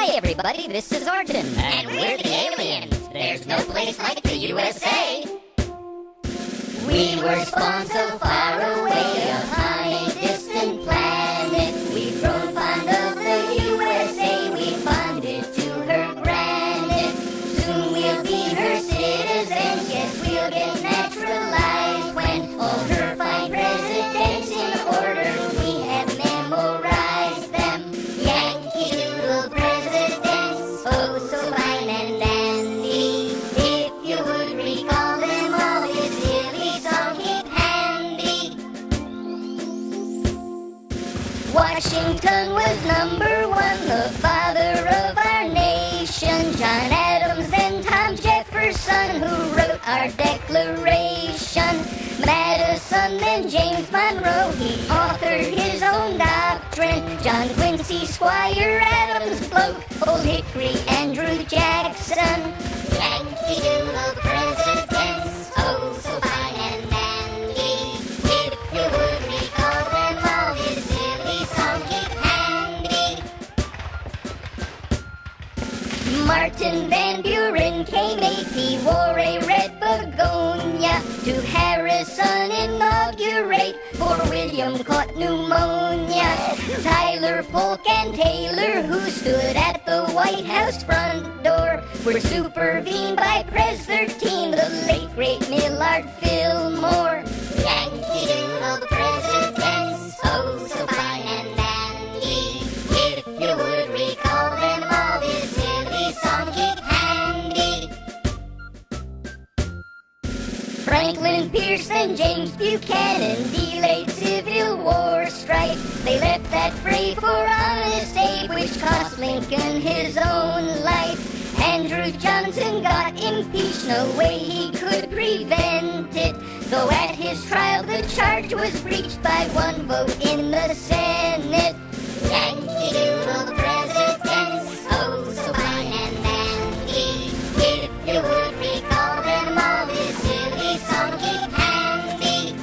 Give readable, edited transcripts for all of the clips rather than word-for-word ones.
Hi everybody, this is Arton. And we're the aliens. There's no place like the USA. We were spawned so far away upon a distant planet. We've grown fond of the USA. We bonded to her granite. Soon we'll be her citizens. Yes, we'll get naturalized when all her fine presidents in order. We have memorized them. Yankee Doodle presidents, oh so fine and dandy. If you would recall them all, this silly song keep handy. Washington was #1, the father of our nation. John Adams and Tom Jefferson, who wrote our Declaration. Madison and James Monroe, he authored his own doctrine. John Quincy, Squire Adams, Bloke, Old Hickory, Andrew Jackson. Yankee Doodle presidents, oh so fine and dandy. If you would recall them all, this silly song keep handy. Martin Van Buren came 8, he wore a red begonia. To Harrison inaugurate, poor William caught pneumonia. Tyler, Polk, and Taylor, who stood at the White House front door, were supervened by Pres 13, the late great Millard Fillmore. Yankee Doodle presidents, oh so fine and dandy. If you would recall them all, this silly song keep handy. Franklin Pierce and James Buchanan delayed Civil War strife. They left that fray for honest Abe, which cost Lincoln his own life. Andrew Johnson got impeached, no way he could prevent it. Though at his trial the charge was breached by 1 vote in the Senate. Yankee Doodle presidents, oh so fine and dandy. If you would recall them all, this silly song keep handy.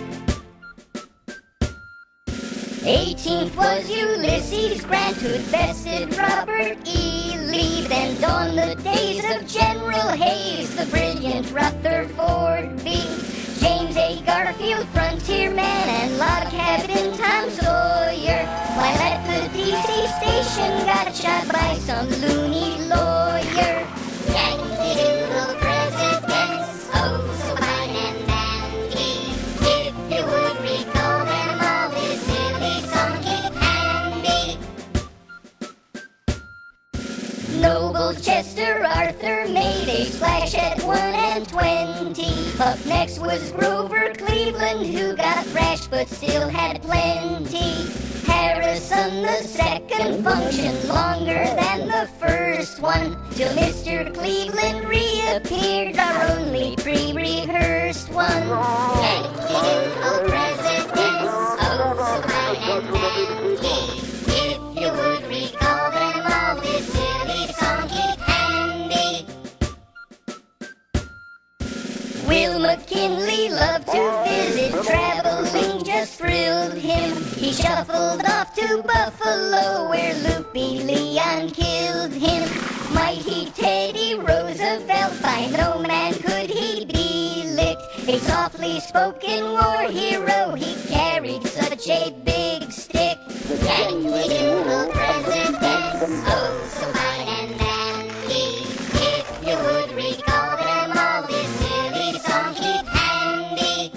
18th was Ulysses Grant, who'd bested Robert E. Lee. Then dawned the days of General Hayes, the brilliant Rutherford B. James A. Garfield, frontierman, and log cabin Tom Sawyer, while at the D.C. station got shot by some loony lawyer. Yankee Doodle presidents, oh so fine and dandy. If you would recall them all, this silly song keep handy. Noble Chester Arthur made a splash at 1 and 20. Up next was Grover Cleveland, who got thrashed but still had plenty. Harrison the second functioned longer than the first one, till Mr. Cleveland reappeared, our only pre-rehearsed one. Yankee Doodle presidents, oh so fine and dandy. If you would recall them all, this silly song keep handy. Will McKinley loved to visit, traveling just thrilled him. He shuffled off to Buffalo, where Loopy Leon killed him. Mighty Teddy Roosevelt, by no man could he be licked. A softly spoken war hero, he carried such a big stick. Yankee Doodle presidents, oh so fine and dandy. If you would recall them all, this silly song keep handy.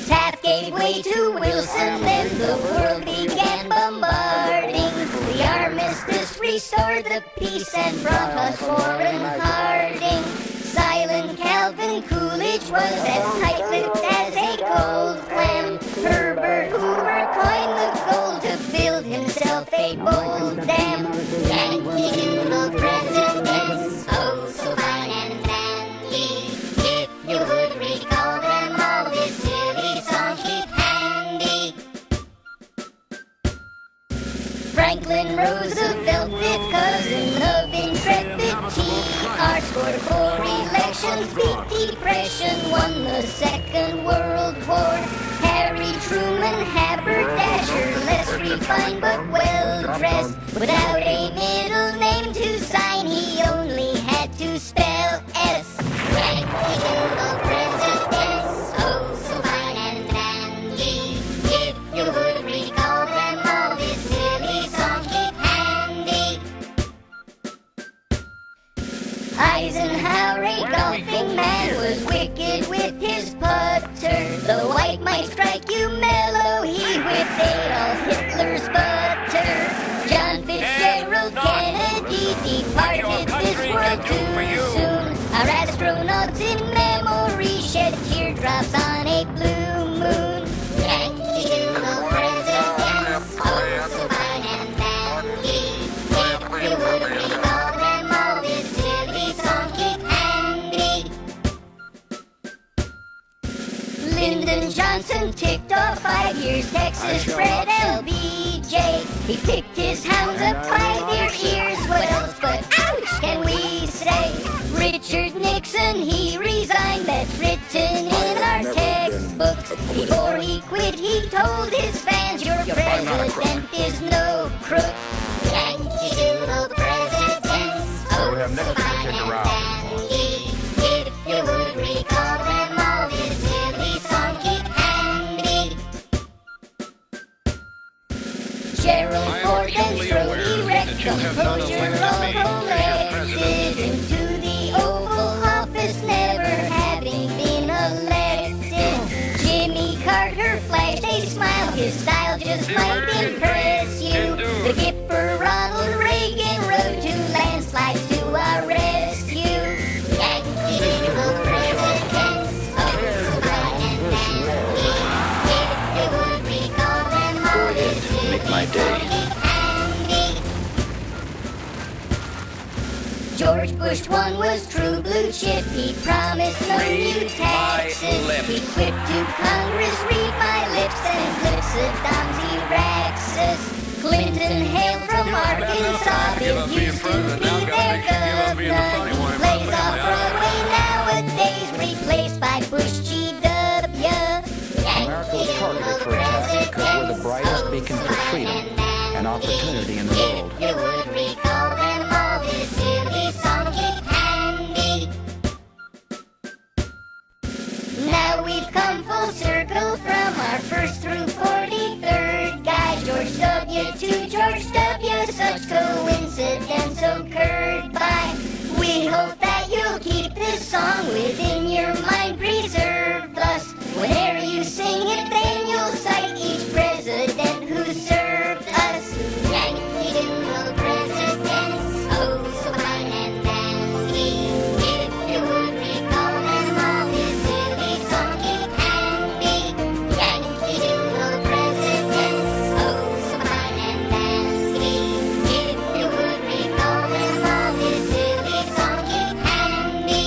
Taft gave way to Wilson, then the world began bombarding. The armistice restored the peace and brought us Warren Harding. Silent Calvin Coolidge was as tight-lipped as a gold clam. Herbert Hoover coined the gold to build himself a bold dam. Yankee Doodle presidents, oh so fine and dandy. If you would recall them all, this silly song keep handy. Franklin Roosevelt, fifth cousin of intrepid T.R., scored 4 elections, beat depression, won the Second World War. Harry Truman, haberdasher, less refined but well-dressed, Without a middle name to sign, he only had to spell S. Yankee Doodle presidents, oh so fine and dandy. If you would recall them all, this silly song keep handy. Eisenhower, a golfing man, was wicked with his putter. The white might strike you mellow, he whipped Adolf Hitler's butter. John Fitzgerald Kennedy departed this world too soon. Our astronauts in memory shed teardrops on a blue moon. Yankee Doodle presidents, oh so fine and dandy. If you would recall them all, this silly song keep handy. Lyndon Johnson ticked off 5 years, Texas bred LBJ. He picked his hounds up by their ears, what else but ouch can we say? Richard Nixon, he resigned, that's written in our textbooks. Before he quit, he told his fans, your president is no crook. Yankee Doodle presidents, oh so fine and dandy. If you would recall them all, this silly song keep handy. Gerald Ford and Strode erect, composure all elected into the Oval Office, never having been elected. Jimmy Carter flashed a smile, his style just might impress you. The Gipper Ronald Reagan rode 2 landslides to our rescue. Yankee Doodle presidents, oh so fine and dandy. If you would recall them all, this silly my day. handy. George Bush 1 was true blue chip. He promised no new taxes. He quipped to Congress, read my lips, and clip Saddam's Iraxes. Clinton hailed from Arkansas, bid Houston be their governor. He plays off Broadway nowadays, replaced by Bush GW. America was targeted for attack because we're the brightest beacon for freedom and opportunity in the world. If you would recall them all, this silly song keep handy. Now we've come full circle from our first through 43rd guy. George W. to George W. Such coincidence occurred by. We hope that you'll keep this song within your mind preserved. Thus, whenever you sing it, then you'll cite each president who served us. Yankee Doodle presidents, oh so fine and dandy. If you would recall them all, this silly song keep handy. Yankee Doodle presidents, oh so fine and dandy. If you would recall them all, this silly song keep handy.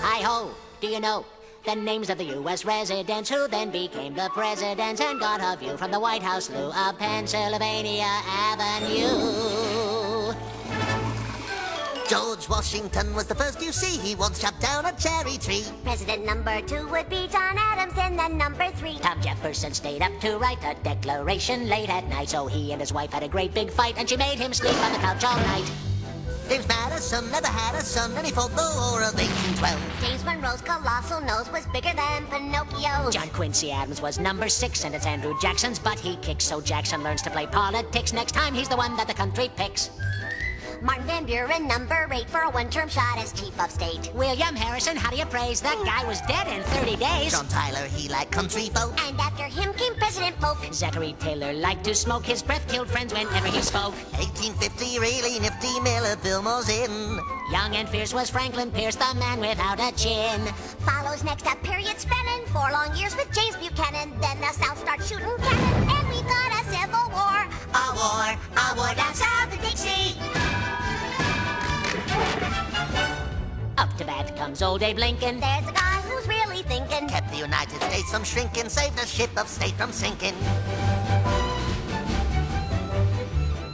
Hi-ho, do you know the names of the U.S. residents who then became the presidents and got a view from the White House loo of Pennsylvania Avenue? George Washington was the first you see. He once chopped down a cherry tree. President number 2 would be John Adams, and then number 3. Tom Jefferson stayed up to write the Declaration late at night, so he and his wife had a great big fight, and she made him sleep on the couch all night. James Madison never had a son, and he fought the War of 1812. James Monroe's colossal nose was bigger than Pinocchio's. John Quincy Adams was number 6, and it's Andrew Jackson's butt he kicks, so Jackson learns to play politics. Next time he's the one that the country picks. Martin Van Buren, number 8, for a one-term shot as chief of state. William Harrison, how do you praise? That guy was dead in 30 days. John Tyler, he liked country folk. And after him came President Polk. Zachary Taylor liked to smoke. His breath killed friends whenever he spoke. 1850, really nifty, Miller Fillmore's in. Young and fierce was Franklin Pierce, the man without a chin. Follows next a period spanning 4 long years with James Buchanan. Then the South starts shooting cannon, and we got a civil war. A war down south of Dixie. Up Off to bat comes old Abe Lincoln. There's a guy who's really thinking. Kept the United States from shrinking, saved the ship of state from sinking.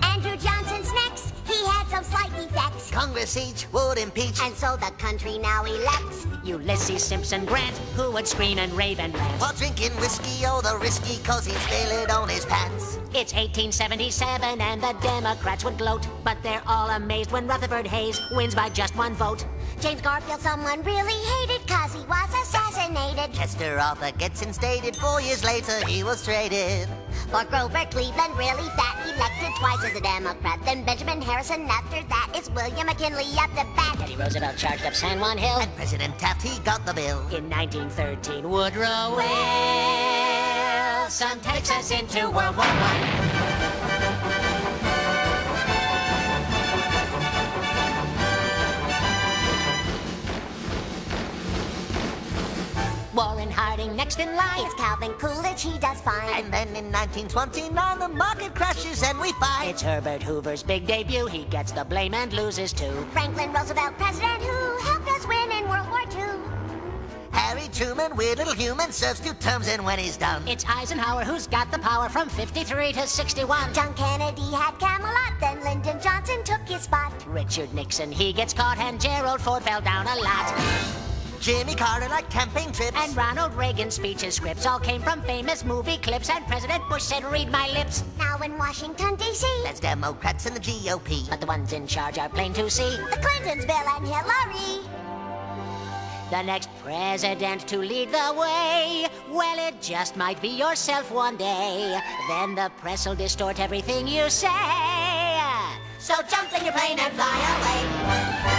Andrew Johnson's next. He had some slight defects. Congress each would impeach. And so the country now elects Ulysses Simpson Grant, who would scream and rave and rant. While drinking whiskey, oh the risky, cause he'd spill it on his pants. It's 1877 and the Democrats would gloat, but they're all amazed when Rutherford Hayes wins by just 1 vote. James Garfield someone really hated, cause he was assassinated. Chester Arthur gets instated, 4 years later he was traded. For Grover Cleveland, really fat, elected twice as a Democrat. Then Benjamin Harrison, after that is William McKinley up the bat. Teddy Roosevelt charged up San Juan Hill. And President Taft, he got the bill. In 1913, Woodrow Wilson takes us into World War I. Warren Harding next in line. It's Calvin Coolidge, he does fine. And then in 1929, the market crashes and we fight. It's Herbert Hoover's big debut. He gets the blame and loses too. Franklin Roosevelt, president who helped us win in World War II. Harry Truman, weird little human, serves 2 terms and when he's done. It's Eisenhower who's got the power from 53 to 61. John Kennedy had Camelot, then Lyndon Johnson took his spot. Richard Nixon, he gets caught, and Gerald Ford fell down a lot. Jimmy Carter like camping trips. And Ronald Reagan's speeches, scripts all came from famous movie clips. And President Bush said, read my lips. Now in Washington, D.C., There's Democrats in the GOP. But the ones in charge are plain to see. the Clintons, Bill and Hillary. The next president to lead the way, well, it just might be yourself one day. Then the press will distort everything you say. So jump in your plane and fly away.